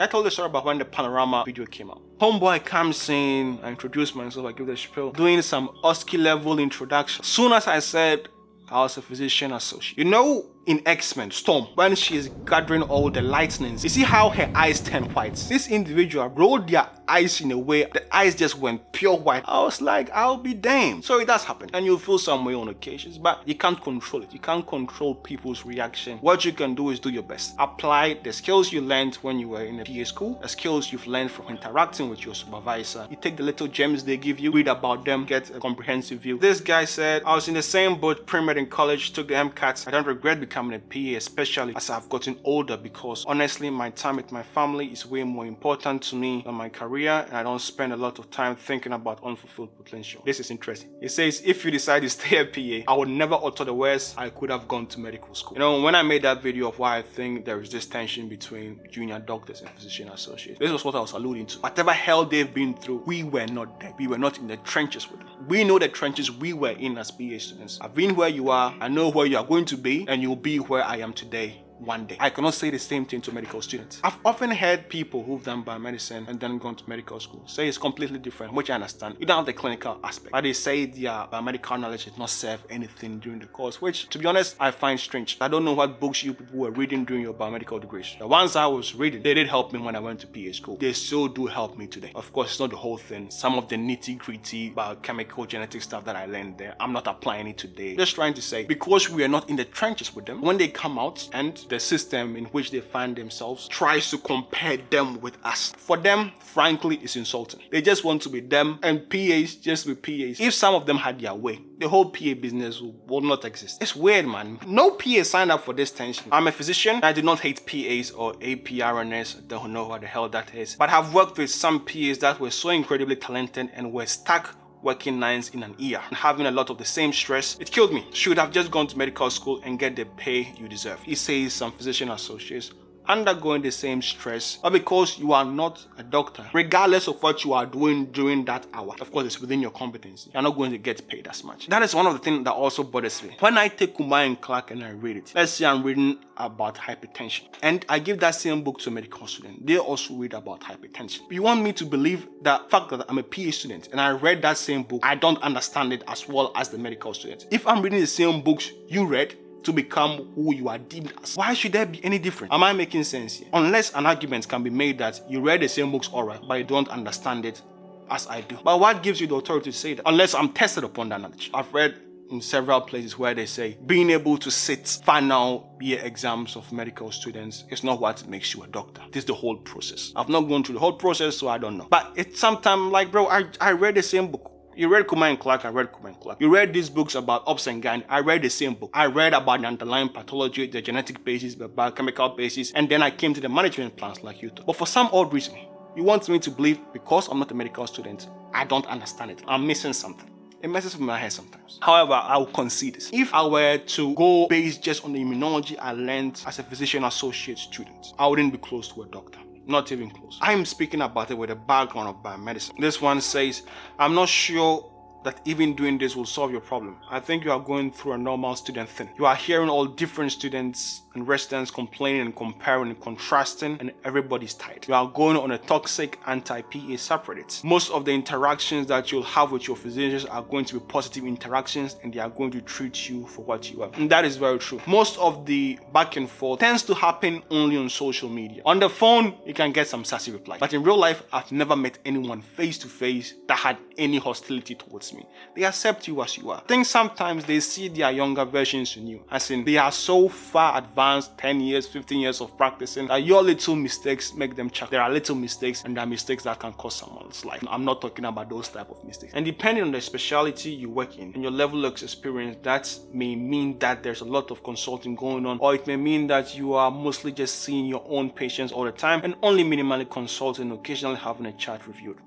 I told the story about when the Panorama video came out. Homeboy comes in, I introduce myself, I give the spiel, doing some Husky level introduction. Soon as I said I was a physician associate. You know, in X-Men, Storm, when she is gathering all the lightnings, you see how her eyes turn white? This individual rolled their eyes in a way, the eyes just went pure white. I was like, I'll be damned. So it does happen, and you'll feel some way on occasions, but you can't control it. You can't control people's reaction. What you can do is do your best. Apply the skills you learned when you were in a PA school, the skills you've learned from interacting with your supervisor. You take the little gems they give you, read about them, get a comprehensive view. This guy said, I was in the same boat, pre-med in college, took the MCAT. I don't regret becoming a PA, especially as I've gotten older, because honestly, my time with my family is way more important to me than my career, and I don't spend a lot of time thinking about unfulfilled potential. This is interesting. It says, if you decide to stay a PA, I would never utter the words, I could have gone to medical school. You know, when I made that video of why I think there is this tension between junior doctors and physician associates, this was what I was alluding to. Whatever hell they've been through, we were not there. We were not in the trenches with them. We know the trenches we were in as PA students. I've been where you are, I know where you are going to be, and you'll be where I am today. One day. I cannot say the same thing to medical students. I've often heard people who've done biomedicine and then gone to medical school say it's completely different, which I understand. You don't have the clinical aspect, but they say their biomedical knowledge did not serve anything during the course, which, to be honest, I find strange. I don't know what books you people were reading during your biomedical degrees. The ones I was reading, they did help me when I went to PA school. They still do help me today. Of course, it's not the whole thing. Some of the nitty-gritty biochemical genetic stuff that I learned there, I'm not applying it today. Just trying to say, because we are not in the trenches with them, when they come out and the system in which they find themselves tries to compare them with us, for them, frankly, it's insulting. They just want to be them, and PAs just be PAs. If some of them had their way, the whole PA business will not exist. It's weird, man. No PA signed up for this tension. I'm a physician. I do not hate PAs or APRNs. Don't know what the hell that is. But I've worked with some PAs that were so incredibly talented and were stuck working 9s in an year and having a lot of the same stress. It killed me. Should have just gone to medical school and get the pay you deserve. He says some physician associates undergoing the same stress, but because you are not a doctor, regardless of what you are doing during that hour, of course it's within your competency, you're not going to get paid as much. That is one of the things that also bothers me. When I take Kumar and Clark and I read it, let's say I'm reading about hypertension, and I give that same book to a medical student, they also read about hypertension. You want me to believe the fact that I'm a PA student and I read that same book, I don't understand it as well as the medical student. If I'm reading the same books you read to become who you are deemed as, why should there be any difference? Am I making sense here? Unless an argument can be made that you read the same books alright, but you don't understand it as I do. But what gives you the authority to say that? Unless I'm tested upon that knowledge. I've read in several places where they say being able to sit final year exams of medical students is not what makes you a doctor. This is the whole process. I've not gone through the whole process, so I don't know. But it's sometimes like, bro, I read the same book. You read Kumar and Clark, I read Kumar and Clark. You read these books about ups and downs, I read the same book. I read about the underlying pathology, the genetic basis, the biochemical basis, and then I came to the management plans like you do. But for some odd reason, you want me to believe because I'm not a medical student, I don't understand it. I'm missing something. It messes with my head sometimes. However, I will concede this. If I were to go based just on the immunology I learned as a physician associate student, I wouldn't be close to a doctor. Not even close. I'm speaking about it with a background of biomedicine. This one says, I'm not sure that even doing this will solve your problem. I think you are going through a normal student thing. You are hearing all different students and residents complaining and comparing and contrasting, and everybody's tired. You are going on a toxic anti-PA subreddit. Most of the interactions that you'll have with your physicians are going to be positive interactions, and they are going to treat you for what you are. And that is very true. Most of the back and forth tends to happen only on social media. On the phone, you can get some sassy replies. But in real life, I've never met anyone face to face that had any hostility towards me. They accept you as you are. I think sometimes they see their younger versions in you, as in they are so far advanced, 10 years, 15 years of practicing, that your little mistakes make them chuckle. There are little mistakes, and there are mistakes that can cost someone's life. I'm not talking about those type of mistakes. And depending on the specialty you work in and your level of experience, that may mean that there's a lot of consulting going on, or it may mean that you are mostly just seeing your own patients all the time and only minimally consulting, occasionally having a chart reviewed.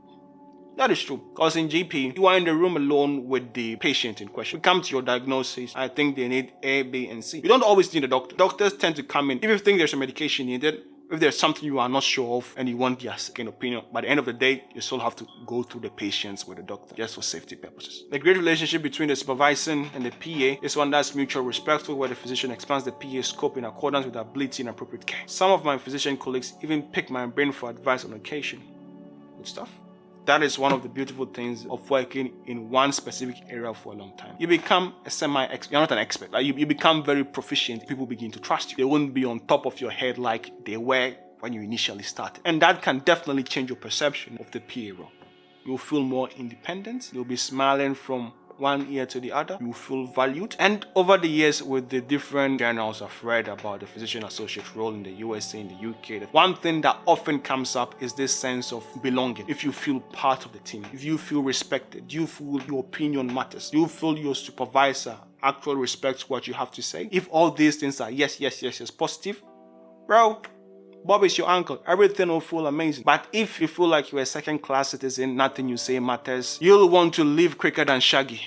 That is true, because in GP, you are in the room alone with the patient in question. We come to your diagnosis, I think they need A, B, and C. You don't always need a doctor. Doctors tend to come in. If you think there's a medication needed, If there's something you are not sure of and you want their second opinion, by the end of the day, you still have to go through the patients with the doctor just for safety purposes. The great relationship between the supervising and the PA is one that's mutual respectful, where the physician expands the PA scope in accordance with ability and appropriate care. Some of my physician colleagues even pick my brain for advice on occasion. Good stuff. That is one of the beautiful things of working in one specific area for a long time. You become a semi-expert. You're not an expert. Like you become very proficient. People begin to trust you. They won't be on top of your head like they were when you initially started. And that can definitely change your perception of the PA role. You'll feel more independent. You'll be smiling from one ear to the other. You feel valued. And over the years, with the different journals I've read about the physician associate role in the USA, in the UK, one thing that often comes up is this sense of belonging. If you feel part of the team, if you feel respected, you feel your opinion matters, you feel your supervisor actually respects what you have to say. If all these things are yes, positive, bro, Bob is your uncle. Everything will feel amazing. But if you feel like you're a second-class citizen, nothing you say matters, you'll want to live quicker than Shaggy.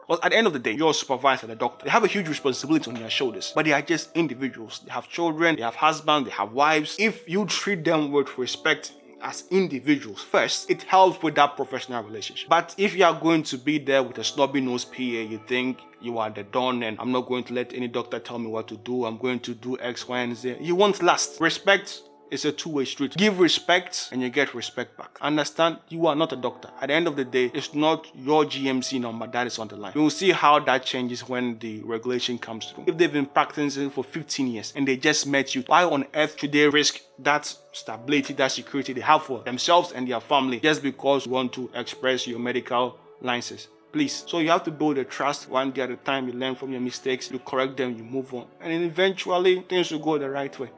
Well, at the end of the day, your supervisor, the doctor, they have a huge responsibility on their shoulders. But they are just individuals. They have children, they have husbands, they have wives. If you treat them with respect as individuals first, it helps with that professional relationship. But if you are going to be there with a snobby nose PA, you think you are the don and I'm not going to let any doctor tell me what to do, I'm going to do X, Y, and Z, you won't last. Respect is a two-way street. Give respect and you get respect back. Understand, you are not a doctor. At the end of the day, it's not your GMC number that is on the line. You will see how that changes when the regulation comes through. If they've been practicing for 15 years and they just met you, why on earth should they risk that stability, that security they have for themselves and their family just because you want to express your medical license? Please. So you have to build a trust one day at a time. You learn from your mistakes, you correct them, you move on. And then eventually things will go the right way.